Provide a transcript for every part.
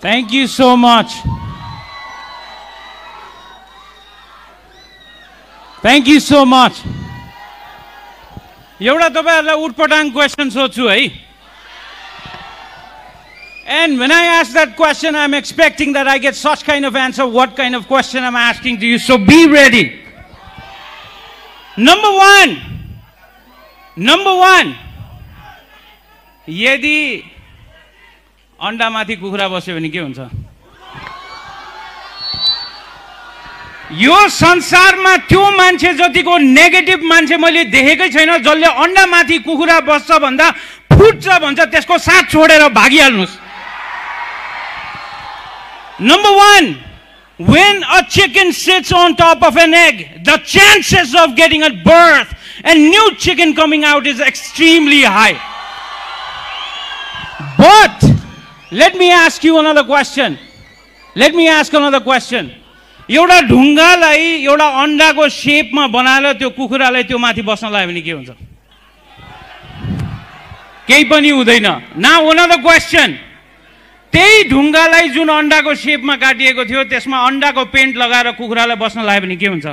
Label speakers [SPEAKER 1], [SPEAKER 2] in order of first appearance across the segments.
[SPEAKER 1] Thank you so much. Thank you so much. एउटा तपाईहरुलाई उटपटाङ question सोध्छु है. And when I ask that question, I'm expecting that I get such kind of answer. What kind of question I'm asking to you? So be ready. Number one. यदि अंडा माथि कुखुरा बस्यो भने के हुन्छ? यो संसारमा त्यो मान्छे जतिको नेगेटिभ मान्छे मैले देखेकै छैन जसले अंडा माथि कुखुरा बस्छ भन्दा फुट्छ भन्छ त्यसको साथ छोडेर भागिहाल्नुस्. Number one, when a chicken sits on top of an egg, the chances of getting a birth and new chicken coming out is extremely high. But let me ask you another question. एउटा ढुङ्गालाई एउटा अन्डाको शेपमा बनाएर त्यो कुखुरालाई त्यो माथि बस्न लाग्यो भने के हुन्छ? केही पनि हुँदैन. Now another question. त्यही ढुङ्गालाई जुन अन्डाको शेपमा काटिएको थियो त्यसमा अन्डाको पेन्ट लगाएर कुखुरालाई बस्न लाग्यो भने के हुन्छ?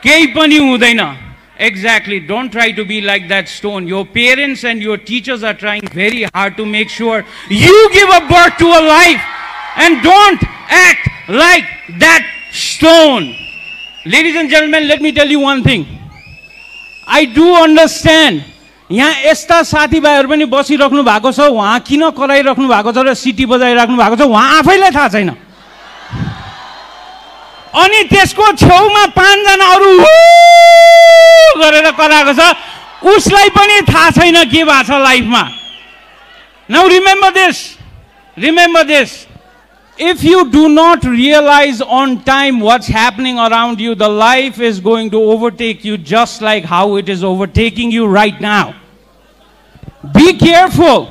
[SPEAKER 1] केही पनि हुँदैन. Exactly. Don't try to be like that stone. Your parents and your teachers are trying very hard to make sure you give a birth to a life and don't act like that stone. Ladies and gentlemen, let me tell you one thing. I do understand. यहाँ यस्ता साथीभाइहरु पनि बसिराख्नु भएको छ, उहाँ किन कराइराख्नु भएको छ र सिटी बजाइराख्नु भएको छ उहाँ आफैलाई थाहा छैन. अनि त्यसको छेउमा 5 जना अरु गरेर कराएको छ, उसलाई पनि थाहा छैन के भएको छ लाइफमा. Now remember this. If you do not realize on time what's happening around you, the life is going to overtake you just like how it is overtaking you right now. Be careful.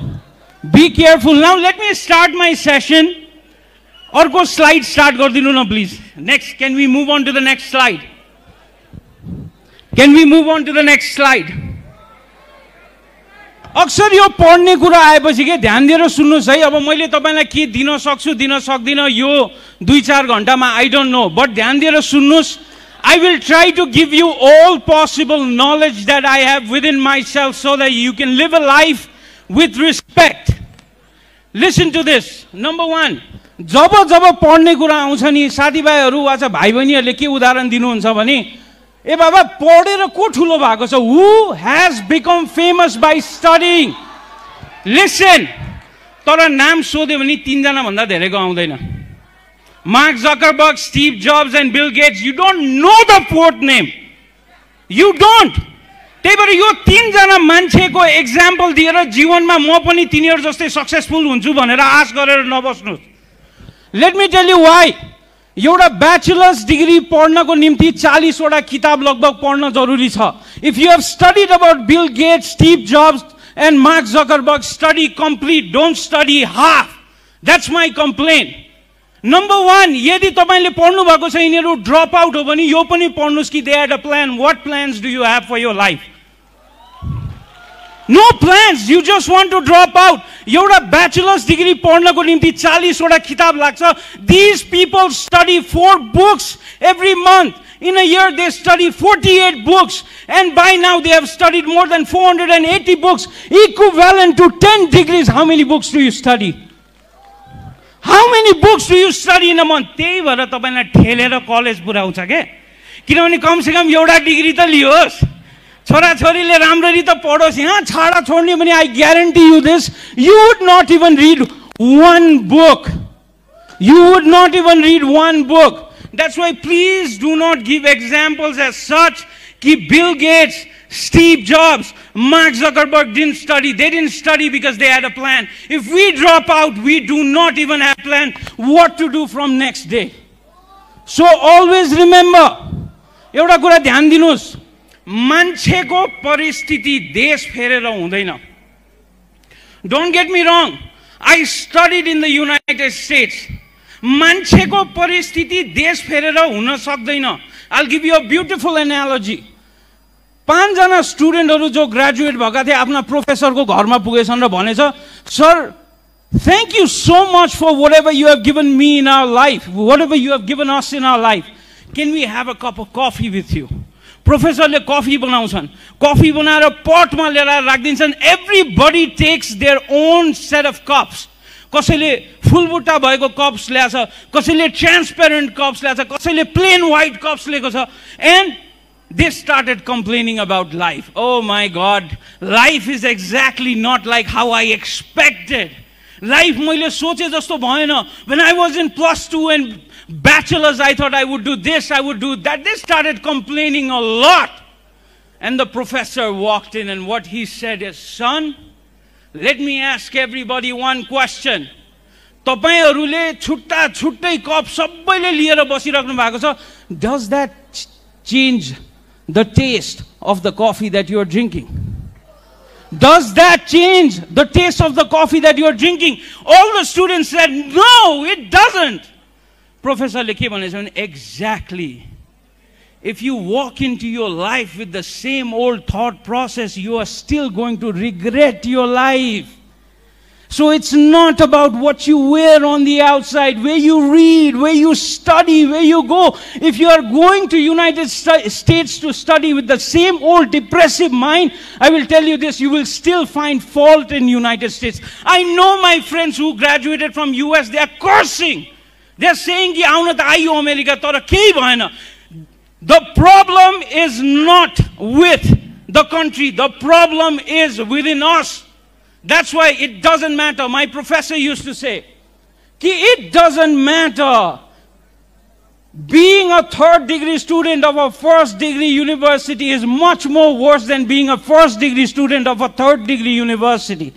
[SPEAKER 1] Now let me start my session. अर्को slide start गरिदिनु न please. Next, can we move on to the next slide? अक्सर यो पढ्ने कुरा आएपछि के ध्यान दिएर सुन्नुस् है. अब मैले तपाईलाई के दिन सक्छु दिन सक्दिन यो 2-4 घण्टामा I don't know, but ध्यान दिएर सुन्नुस्. I will try to give you all possible knowledge that I have within myself so that you can live a life with respect. Listen to this. Number one, जब पढ्ने कुरा आउँछ नि साथीभाइहरु वा भाइ बहिनीहरुले के उदाहरण दिनुहुन्छ भने ए बाबा पढेर को ठुलो भएको छ? Who has become famous by studying? Listen. तर नाम सोध्यो भने 3 जना भन्दा धेरैको आउँदैन. Mark Zuckerberg, Steve Jobs and Bill Gates. You don't know the fourth name. You don't. त्यही भएर यो 3 जना मान्छेको एक्जाम्पल दिएर जीवनमा म पनि तिनीहरु जस्तै सक्सेसफुल हुन्छु भनेर आश गरेर नबस्नुस्. Let me tell you why. एउटा ब्याचलर्स डिग्री पढ्नको निम्ति 40 वटा किताब लगभग पढ्न जरुरी छ. If you have studied about Bill Gates, Steve Jobs and Mark Zuckerberg, study complete. Don't study half. That's my complaint. Number one, यदि तपाईले पढ्नु भएको छ यिनीहरु ड्रप आउट हो भने यो पनि पढ्नुस् कि they had a plan. What plans do you have for your life? No plans. You just want to drop out. एउटा bachelor's degree पढ्नको निम्ति 40 वटा किताब लाग्छ. These people study 4 books every month. In a year they study 48 books, and by now they have studied more than 480 books, equivalent to 10 degrees. How many books do you study? How many books do you study in a month? त्यही भएर तपाईलाई ठेलेर college पुर्याउँछ के? किनभने कम से कम एउटा degree त लियोस्. छोरा छोरीले राम्ररी त पढोस्. यहाँ छाडा छोड्ने भने I guarantee you this, you would not even read one book. That's why please do not give examples as such कि Bill Gates, Steve Jobs, Mark Zuckerberg didn't study. They didn't study because they had a plan. If we drop out, we do not even have a plan what to do from next day. So always remember, एउटा कुरा ध्यान दिनुस्, मान्छेको परिस्थिति देश फेरेर हुँदैन. Don't get me wrong, I studied in the United States. मान्छेको परिस्थिति देश फेरेर हुन सक्दैन. I'll give you a beautiful analogy. 5 जना स्टुडेन्टहरु जो ग्रेजुएट भएका थिए आफ्ना प्रोफेसरको घरमा पुगेछन् र भनेछ, sir Thank you so much for whatever you have given me in our life, whatever you have given us in our life. Can we have a cup of coffee with you? प्रोफेसरले coffee बनाउँछन्, coffee बनाएर पटमा लिएर राखिदिन्छन्. Everybody takes their own set of cups. कसैले फुलबुट्टा भएको cups ल्याछ, कसैले ट्रान्सपेरेन्ट कप्स ल्याछ, कसैले प्लेन व्हाइट कप्स लिएको छ. And they started complaining about life. Oh my God, life is exactly not like how I expected. Life मैले सोचे जस्तो भएन. When I was in +2 and bachelors, I thought I would do this, I would do that. They started complaining a lot. And the professor walked in, and what he said is, son, let me ask everybody one question. तपाईहरुले छुट्टा छुट्टै cup सबैले लिएर बसिराख्नु भएको छ. Does that change the taste of the coffee that you are drinking? Does that change the taste of the coffee that you are drinking? All the students said, no, it doesn't. Professor le ke bhaneछ, exactly. If you walk into your life with the same old thought process, you are still going to regret your life. So it's not about what you wear on the outside, where you read, where you study, where you go. If you are going to United States to study with the same old depressive mind, I will tell you this, you will still find fault in United States. I know my friends who graduated from US, they are cursing. They are saying, कि आउन त आइयो America तर केही भएन. The problem is not with the country. The problem is within us. That's why it doesn't matter. My professor used to say, it doesn't matter. Being a third-degree student of a first-degree university is much more worse than being a first-degree student of a third-degree university.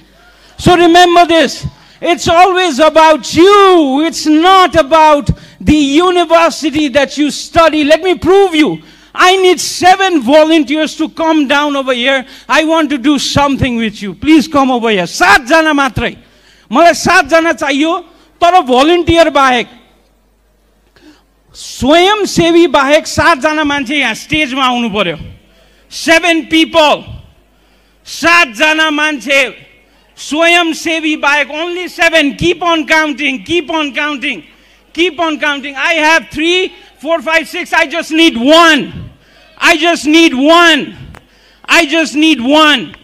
[SPEAKER 1] So remember this. It's always about you. It's not about the university that you study. Let me prove you. I need 7 volunteers to come down over here. I want to do something with you. Please come over here. 7 जना मात्रै. मलाई 7 जना चाहियो. तर volunteer बाहेक, स्वयंसेवी बाहेक 7 जना मान्छे यहाँ स्टेजमा आउनु पर्यो. 7 people. 7 जना मान्छे स्वयंसेवी बाहेक, only 7. Keep on counting. Keep on counting. Keep on counting. I have 3, 4, 5, 6. I just need 1. I just need 1. I just need 1.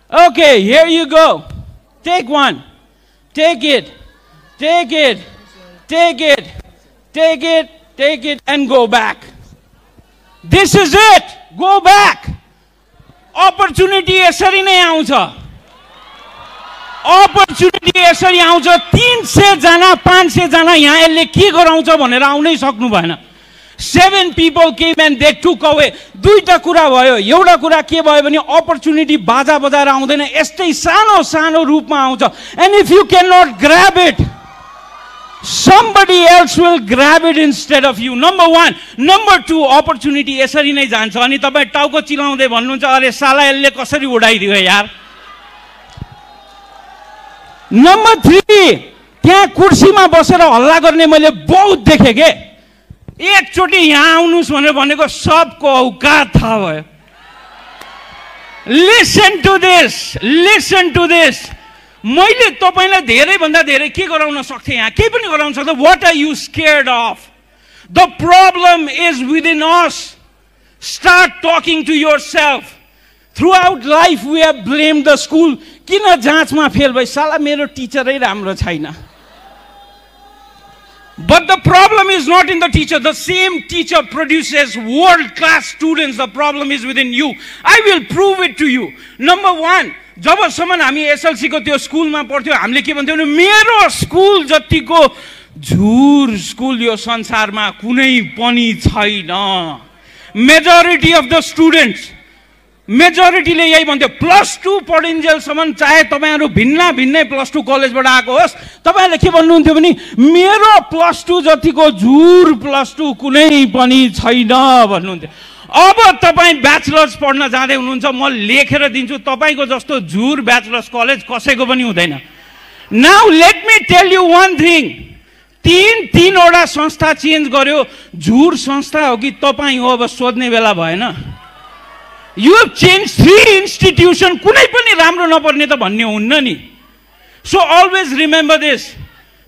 [SPEAKER 1] Okay, here you go. Take 1. Take it. Take it. Take it. Take it. Take it and go back. This is it. Go back. Opportunity यसरी नै आउँछ. Opportunity यसरी आउँछ. 300 जना 500 जना यहाँ यसले के गराउँछ भनेर आउनै सक्नु भएन. 7 people came and they took away. दुईटा कुरा भयो. एउटा कुरा के भयो भने opportunity बाजा बजाएर आउँदैन, यस्तै सानो सानो रूपमा आउँछ. And if you cannot grab it, somebody else will grab it instead of you. Number 1. Number 2, opportunity यसरी नै जान्छ. अनि तपाई टाउको चिलाउँदै भन्नुहुन्छ, अरे साला यसले कसरी उडाइदियो यार. Number 3, त्यहाँ कुर्सीमा बसेर हल्ला गर्ने मैले बहुत देखे के. एकचोटी यहाँ आउनुस् भनेर भनेको सबको औकात थाहा भयो. Listen to this. Listen to this. मैले तपाईलाई धेरै भन्दा धेरै के गराउन सक्थे यहाँ? के पनि गराउन सक्थे. What are you scared of? The problem is within us. Start talking to yourself. Throughout life we have blamed the school. किन जाँचमा फेल भए? साला मेरो टिचरै राम्रो छैन. But the problem is not in the teacher. The same teacher produces world-class students. The problem is within you. I will prove it to you. Number 1, जबसम्म हामी SLC को त्यो स्कुलमा पढ्थ्यो, हामीले के भन्थ्यौ भने मेरो स्कुल जतिको झुर स्कुल यो संसारमा कुनै पनि छैन. Majority of the students, मेजोरिटीले यही भन्थ्यो. +2 पढिन्जेलसम्म चाहे तपाईहरु भिन्न भिन्नै +2 कलेजबाट आएको होस्, तपाईहरुले के भन्नुहुन्थ्यो भने मेरो +2 जतिको झुर +2 कुनै पनि छैन भन्नुहुन्थ्यो. अब तपाई ब्याचलर्स पढ्न जाँदै हुनुहुन्छ, म लेखेर दिन्छु तपाईको जस्तो झुर ब्याचलर्स कलेज कसैको पनि हुँदैन. Now let me tell you one thing. 3 वटा संस्था चेन्ज गर्यो. झुर संस्था हो कि तपाई हो अब सोध्ने बेला भएन. You have changed 3 institutions. कुनै पनि राम्रो नपर्ने त भन्ने हुन्न नि. So always remember this.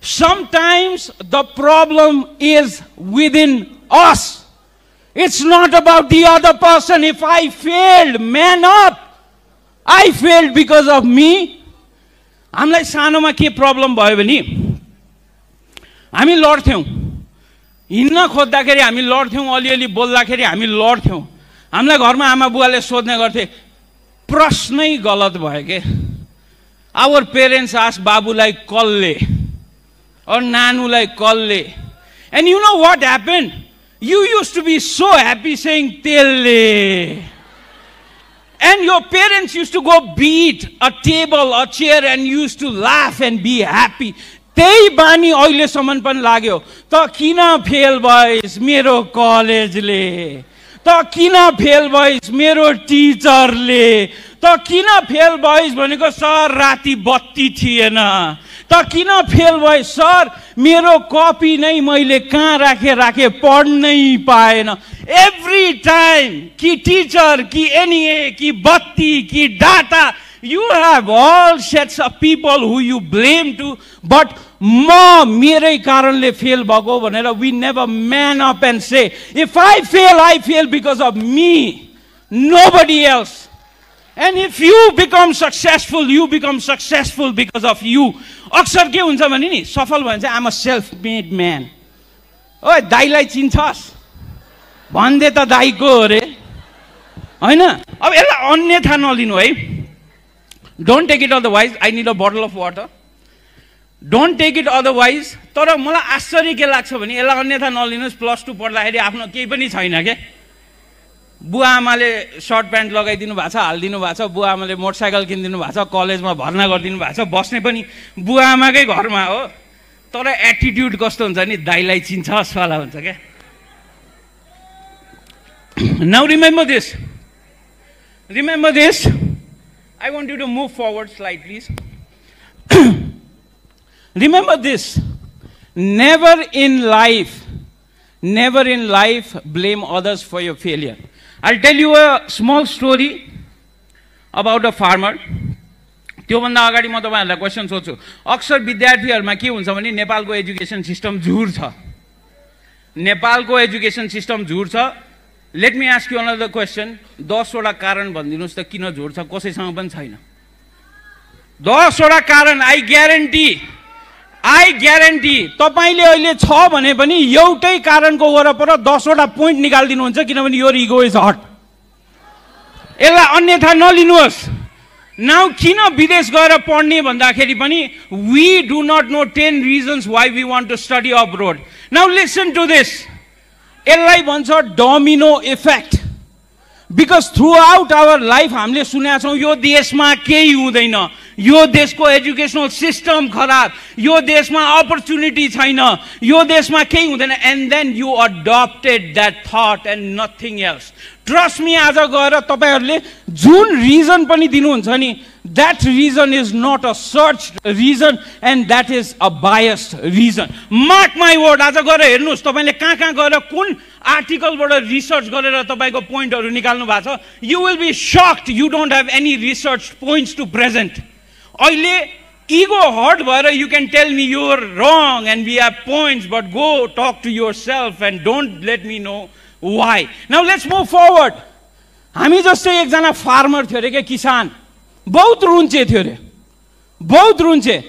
[SPEAKER 1] Sometimes the problem is within us. It's not about the other person. If I failed, man up. I failed because of me. हामीलाई सानोमा के प्रब्लम भयो भने हामी लड्थ्यौं. हिँड्न खोज्दाखेरि हामी लड्थ्यौं, अलिअलि बोल्दाखेरि हामी लड्थ्यौं. हामीलाई घरमा आमा बुवाले सोध्ने गर्थे, प्रश्नै गलत भयो के. आवर पेरेन्ट्स आस्क बाबुलाई कसले or नानुलाई कसले. And you know what happened? You used to be so happy saying telle. And your parents used to go beat a table, a chair, and used to laugh and be happy. त्यही बानी अहिलेसम्म पनि लाग्यो. त किन fail भइस मेरो कलेजले, त किन फेल भइस मेरो टिचरले, त किन फेल भइस भनेको सर राति बत्ती थिएन, त किन फेल भइस सर मेरो कपी नै मैले कहाँ राखे पढ्नै पाएन. एभ्री टाइम कि टिचर कि एनए कि बत्ती कि data, you have all sets of people who you blame to, but मेरै कारणले फेल भएको भनेर we never man up and say, if I fail because of me, nobody else. And if you become successful, you become successful because of you. अक्सर के हुन्छ भने नि, सफल भयो भने चाहिँ I'm a self-made man. ओए दाइलाई चिन्छस् भन्दै त दाइको हो रे हैन. अब यसलाई अन्यथा नलिनु है. Don't take it otherwise. I need a bottle of water. Don't take it otherwise. तर मलाई आश्चर्य के लाग्छ भने यसलाई अन्यथा नलिनुस्. +2 पढ्दाखेरि आफ्नो केही पनि छैन के. बुवा आमाले सर्ट प्यान्ट लगाइदिनु भएको छ, हालिदिनु भएको छ. बुवा आमाले मोटरसाइकल किनिदिनु भएको छ, कलेजमा भर्ना गरिदिनु भएको छ. बस्ने पनि बुवा आमाकै घरमा हो. तर एटिट्युड कस्तो हुन्छ नि, दाइलाई चिन्छस् वाला हुन्छ क्या. Now remember this. Remember this. I want you to move forward slide, please. Remember this. Never in life blame others for your failure. I'll tell you a small story about a farmer. त्योभन्दा अगाडि म तपाईहरुलाई question सोध्छु. अक्सर विद्यार्थीहरुमा के हुन्छ भने नेपालको एजुकेसन सिस्टम झुर छ. नेपालको एजुकेसन सिस्टम झुर छ. Let me ask you another question. 10 वटा कारण भनिदिनुस् त किन झुर छ. कसैसँग पनि छैन. 10 वटा कारण. I guarantee तपाईले अहिले छ भने पनि एउटै कारणको वरपर 10 वटा पोइन्ट निकाल्दिनुहुन्छ, किनभने your ego is hot. यसलाई अन्यथा नलिनुहोस्. Now किन विदेश गएर पढ्ने भन्दाखेरि पनि we do not know 10 reasons why we want to study abroad. Now listen to this. यसलाई भन्छ domino effect. Because throughout our life हामीले सुनेका छौं यो देशमा केही हुँदैन, यो देशको एजुकेशनल सिस्टम खराब, यो देशमा अपर्च्युनिटी छैन, यो देशमा केही हुँदैन. And then you adopted that thought and nothing else. Trust me, आज गएर तपाईहरुले जुन रिजन पनि दिनुहुन्छ नि, that reason is not a searched reason and that is a biased reason. Mark my word. आज गएर हेर्नुस् तपाईले कहाँ गएर कुन आर्टिकलबाट रिसर्च गरेर तपाईको पोइन्टहरु निकाल्नु भएको छ. You will be shocked. You don't have any research points to present. अहिले ego hurt भएर you can tell me you are wrong and we have points, but go talk to yourself and don't let me know why. Now let's move forward. हामी जस्तै एकजना farmer थियो रे के, किसान. बहुत रुन्चे थियो रे, बहुत रुन्चे.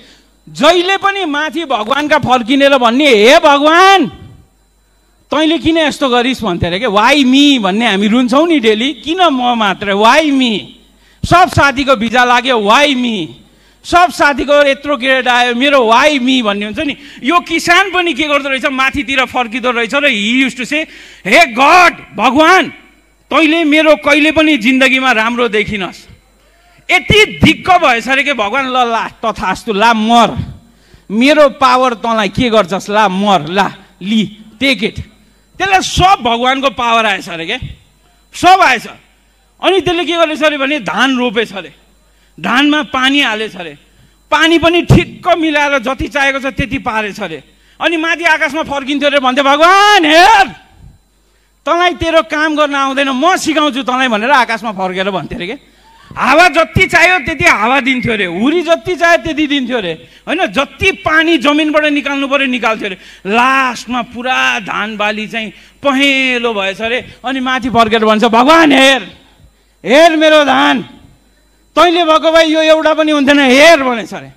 [SPEAKER 1] जहिले पनि माथि भगवानका फर्किनेर भन्ने, हे भगवान तैले किन यस्तो गरिस् भन्थे रे के. वाइ मी भन्ने हामी रुन्छौं नि डेली. किन म मात्र, वाइ मी. सब साथीको भिजा लाग्यो, वाइ मी. सब साथीको यत्रो ग्रेड आयो, मेरो वाइ मी भन्ने हुन्छ नि. यो किसान पनि के गर्दो रहेछ, माथितिर फर्किदो रहेछ र ही युज्ड टु से, हे गॉड, भगवान तैले मेरो कहिले पनि जिन्दगीमा राम्रो देखिनस्. यति दिक्क भएछ रे के भगवान, ल ला तथास्तु, ला मर, मेरो पावर तँलाई के गर्छस्, ला मर, ला ली, टेक इट. त्यसलाई सब भगवानको पावर आएछ रे के, सब आएछ. अनि त्यसले के गरेछ रे भने धान रोपेछ रे. धानमा पानी हालेछ रे. पानी पनि ठिक्क मिलाएर जति चाहिएको छ त्यति पारेछ रे. अनि माथि आकाशमा फर्किन्थ्यो रे, भन्थे भगवान हेर तँलाई तेरो काम गर्न आउँदैन म सिकाउँछु तँलाई भनेर आकाशमा फर्केर भन्थ्यो अरे के हावा जति चाहियो त्यति हावा दिन्थ्यो अरे हुरी जति चाहियो त्यति दिन्थ्यो अरे होइन जति पानी जमिनबाट निकाल्नु पर्यो निकाल्थ्यो अरे लास्टमा पुरा धान बाली चाहिँ पहेँलो भएछ अरे अनि माथि फर्केर भन्छ भगवान् हेर हेर मेरो धान तैँले भएको भए यो एउटा पनि हुन्थेन हेर भनेछ अरे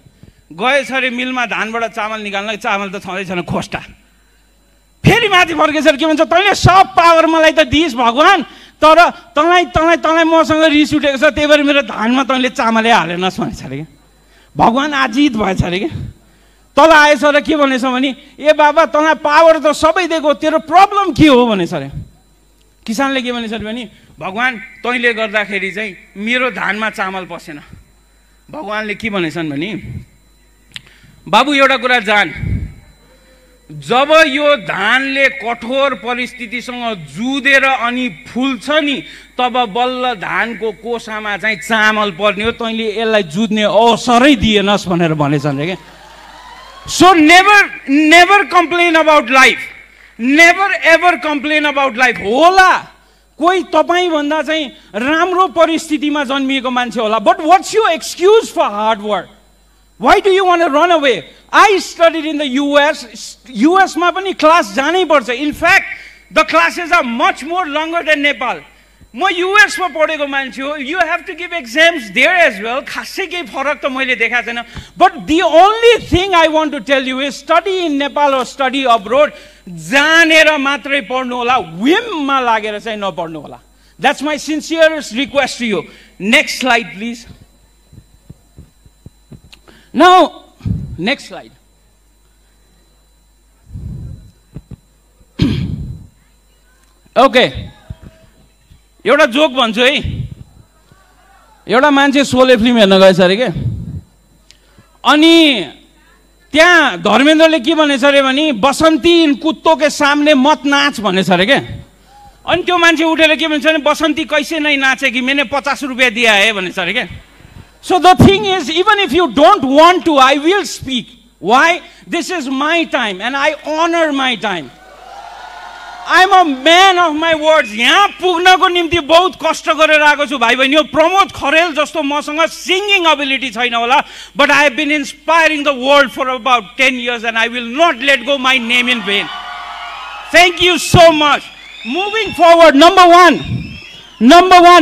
[SPEAKER 1] गएछ अरे मिलमा धानबाट चामल निकाल्न चामल त छँदै छैन खोस्टा फेरि माथि फर्केछ के भन्छ तैँले सब पावर मलाई त दिइस् भगवान् तर तँलाई मसँग रिस उठेको छ त्यही भएर मेरो धानमा तैँले चामलै हालेनस् भनेछ अरे क्या भगवान् आजित भएछ अरे क्या तल आएछ र के भनेछ भने ए बाबा तँलाई पावर त सबै दिएको तेरो प्रब्लम के हो भनेछ अरे किसानले के भनेछ भने भगवान् तैँले गर्दाखेरि चाहिँ मेरो धानमा चामल पसेन भगवान्ले के भनेछन् भने बाबु एउटा कुरा जान जब यो धानले कठोर परिस्थितिसँग जुधेर अनि फुल्छ नि तब बल्ल धानको कोसामा चाहिँ चामल पर्ने हो तैँले यसलाई जुध्ने अवसरै दिएनस् भनेर भनेछन् रे क्या so never complain about life never ever complain about life होला कोही तपाईँभन्दा चाहिँ राम्रो परिस्थितिमा जन्मिएको मान्छे होला but what's your excuse for hard work Why do you want to run away? I studied in the US. US मा पनि क्लास जानै पर्छ. In fact, the classes are much more longer than Nepal. म US मा पढेको मान्छे हो. You have to give exams there as well. खासै केही फरक त मैले देखाएको छैन. But the only thing I want to tell you is study in Nepal or study abroad. जानेर मात्रै पढ्नु होला. whim मा लागेर चाहिँ नपढ्नु होला. That's my sincerest request to you. Next slide, please. Now, next slide. Okay. एउटा जोक भन्छु है. एउटा मान्छे सोले फिल्म हेर्न गएछ अरे के. अनि त्यहाँ धर्मेन्द्रले के भनेछ अरे भने बसन्ती इन कुत्तों के सामने मत नाच भनेछ अरे के. अनि त्यो मान्छे उठेर के भन्छ भने बसन्ती कैसे नहीं नाचेगी मैंने 50 रुपैयाँ दिया है भनेछ अरे के. So the thing is, even if you don't want to, I will speak. Why? This is my time and I honor my time. I'm a man of my words. यहाँ पुग्नको निम्ति बहुत कष्ट गरेर आएको छु भाइ बहिनी. प्रमोद खरेल जस्तो मसँग singing ability छैन होला, but I have been inspiring the world for about 10 years and I will not let go my name in vain. Thank you so much. Moving forward, number one,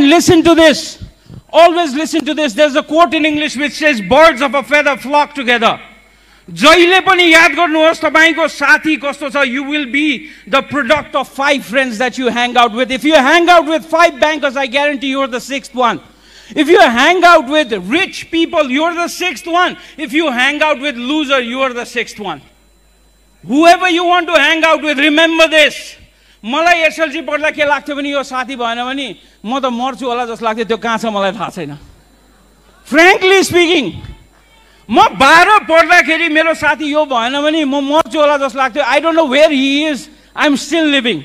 [SPEAKER 1] listen to this. Always listen to this. There's a quote in English which says, birds of a feather flock together. जहिले पनि याद गर्नुहोस् तपाईको साथी कस्तो छ. You will be the product of 5 friends that you hang out with. If you hang out with 5 bankers, I guarantee you're the 6th one. If you hang out with rich people, you're the 6th one. If you hang out with loser, you're the 6th one. Whoever you want to hang out with, remember this. मलाई SLC पढ्दा के लाग्थ्यो भने यो साथी भएन भने म त मर्छु होला जस्तो लाग्थ्यो. त्यो कहाँ छ मलाई थाहा छैन. फ्र्याङ्कली स्पिकिङ म 12 पढ्दाखेरि मेरो साथी यो भएन भने म मर्छु होला जस्तो लाग्थ्यो. I don't know where he is. I am still living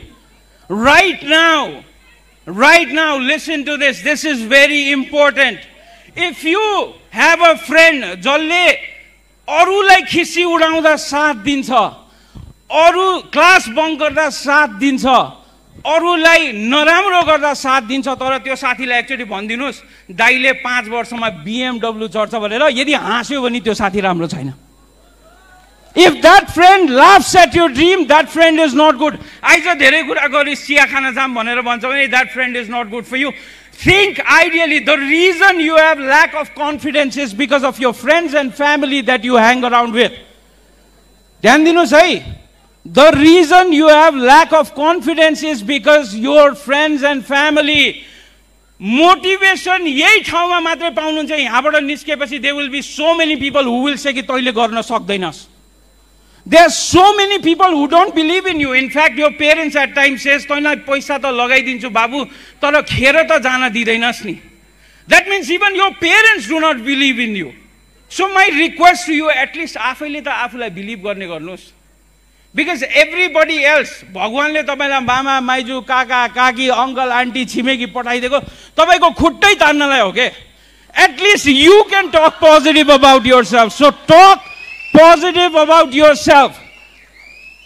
[SPEAKER 1] right now listen to this. This is very important. If you have a friend जसले अरूलाई खिसी उडाउँदा साथ दिन्छ, अरू क्लास बङ्क गर्दा साथ दिन्छ, अरूलाई नराम्रो गर्दा साथ दिन्छ, तर त्यो साथीलाई एक्चुअली भनिदिनुहोस् दाइले 5 वर्षमा BMW चढ्छ भनेर, यदि हाँस्यो भने त्यो साथी राम्रो छैन. If that friend laughs at your dream, that friend is not good. आइज धेरै कुरा गरी चिया खान जाम भनेर भन्छ भने that friend is not good for you. Think ideally. The reason you have lack of confidence is because of your friends and family that you hang around with. ध्यान दिनुहोस् है. The reason you have lack of confidence is because your friends and family. Motivation यही ठाउँमा मात्रै पाउनुहुन्छ. यहाँबाट निस्केपछि there will be so many people who will say कि तैँले गर्न सक्दैनस्. There are so many people who don't believe in you. In fact, your parents at times says तैँलाई पैसा त लगाइदिन्छु बाबु तर खेर त जान दिँदैनस् नि. That means even your parents do not believe in you. So my request to you, at least आफैले त आफूलाई believe गर्ने गर्नुहोस्. Because everybody else, भगवानले तपाईलाई मामा माइजू काका काकी अंकल आन्टी छिमेकी पठाइदिएको तपाईको खुट्टै तान्नलाई हो के. At least you can talk positive about yourself. So talk positive about yourself.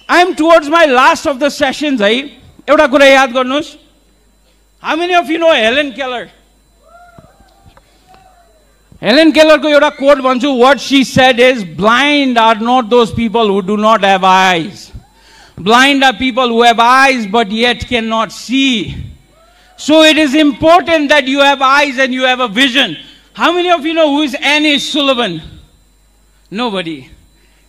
[SPEAKER 1] I am towards my last of the sessions है. एउटा कुरा याद गर्नुस्, how many of you know Helen Keller? Helen Keller को एउटा quote भन्छु, what she said is, blind are not those people who do not have eyes. Blind are people who have eyes but yet cannot see. So it is important that you have eyes and you have a vision. How many of you know who is Annie Sullivan? Nobody.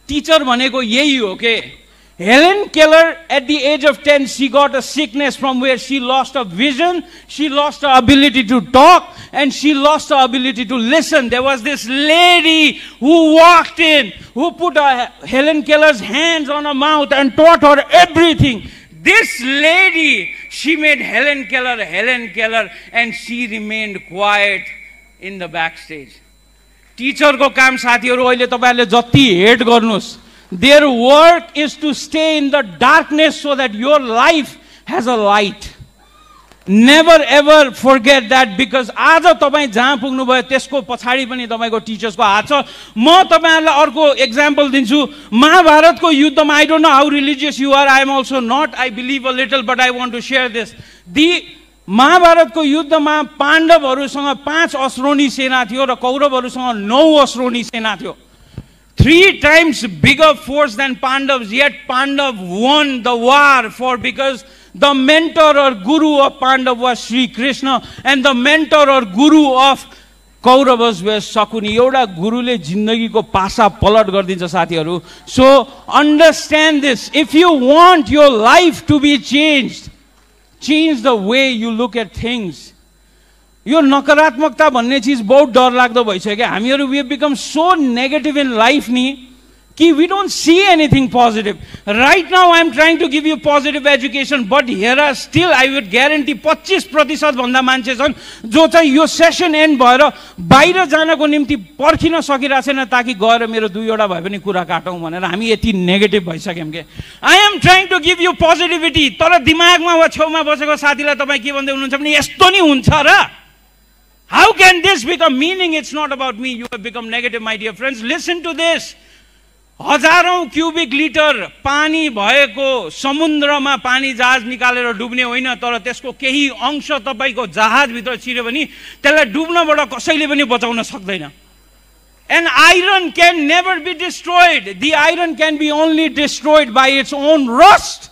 [SPEAKER 1] Teacher भनेको यही हो के. Helen Keller, at the age of 10, she got a sickness from where she lost her vision, she lost her ability to talk, and she lost her ability to listen. There was this lady who walked in, who put Helen Keller's hands on her mouth and taught her everything. This lady, she made Helen Keller, and she remained quiet in the backstage. Teacher को काम साथीहरु अहिले तपाईहरुले जति hate गर्नुस्, their work is to stay in the darkness so that your life has a light. Never ever forget that, because आज तपाई जहाँ पुग्नु भयो त्यसको पछाडी पनि तपाईको टिचर्सको हात छ. म तपाईहरुलाई अर्को एक्जाम्पल दिन्छु. महाभारतको युद्धमा, I don't know how religious you are, I am also not, I believe a little, but I want to share this. महाभारतको युद्धमा पाण्डवहरुसँग 5 अश्रोणी सेना थियो र कौरवहरुसँग 9 अश्रोणी सेना थियो. 3 times bigger force than Pandavas, yet Pandav won the war because the mentor or guru of Pandav was Sri Krishna and the mentor or guru of Kauravas was Shakuni. Euta gurule jindagi ko pasa palat gardincha sathiharu. So understand this. If you want your life to be changed, change the way you look at things. यो नकारात्मकता भन्ने चीज बहुत डर लाग्दो भइसक्यो. हामीहरु we have become so negative in life ni कि we don't see anything positive. Right now I am trying to give you positive education, but here are still, I would guarantee 25% भन्दा मान्छे छन् जो चाहिँ यो सेसन एन्ड भएर बाहिर जानको निम्ति पर्खिन सकिरा छैन ताकि गएर मेरो 2 वटा भए पनि कुरा काटौं भनेर हामी यति नेगेटिभ भइसक्यौं के. I am trying to give you positivity. तर दिमागमा वा छेउमा बसेको साथीलाई तपाई के भन्दै हुनुहुन्छ भने यस्तो नि हुन्छ र. How can this become meaning? It's not about me. You have become negative, my dear friends. Listen to this. हजारौं क्यूबिक लिटर पानी भएको समुद्रमा पानी जहाज निकालेर डुब्ने होइन, तर त्यसको केही अंश तपाईको जहाज भित्र छिर्यो भने त्यसलाई डुब्नबाट कसैले पनि बचाउन सक्दैन. And iron can never be destroyed. The iron can be only destroyed by its own rust.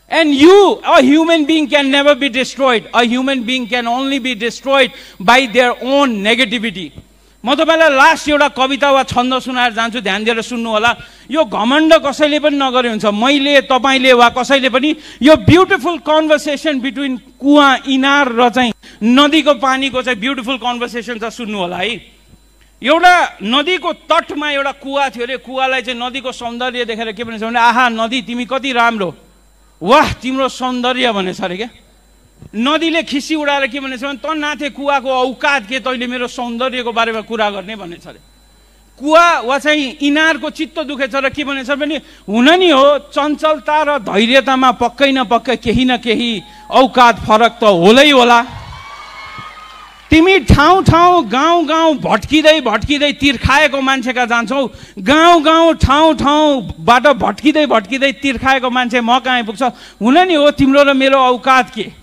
[SPEAKER 1] And you, a human being, can never be destroyed. A human being can only be destroyed by their own negativity. म तपाईलाई last एउटा कविता वा छन्द सुनाएर जान्छु, ध्यान दिएर सुन्नु होला. यो घमण्ड कसैले पनि नगरे हुन्छ. मैले, तपाईले वा कसैले पनि यो ब्युटिफुल कन्भर्सेसन बिट्विन कुवा, इनार र चाहिँ नदीको पानीको चाहिँ ब्युटिफुल कन्भर्सेसन छ, सुन्नु होला है. एउटा नदीको तटमा एउटा कुवा थियो रे. कुवालाई चाहिँ नदीको सौन्दर्य देखेर के भन्छ भने, आहा नदी तिमी कति राम्रो, वाह तिम्रो सौन्दर्य भनेछ अरे के. नदीले खिसी उडाएर के भनेछ भने, त नाथे कुवाको औकात के, तैले मेरो सौन्दर्यको बारेमा कुरा गर्ने भनेछ अरे. कुवा वा चाहिँ इनारको चित्त दुखेछ र के भनेछ भने, हुन नि हो चञ्चलता र धैर्यतामा पक्कै न पक्कै केही न केही औकात फरक त होलै होला. तिमी ठाउँ ठाउँ गाउँ गाउँ भट्किँदै तिर्खाएको मान्छेका जान्छौ. गाउँ गाउँ ठाउँ ठाउँबाट भट्किँदै तिर्खाएको मान्छे म कहाँ आइपुग्छ. हुन नि हो तिम्रो र मेरो औकात के.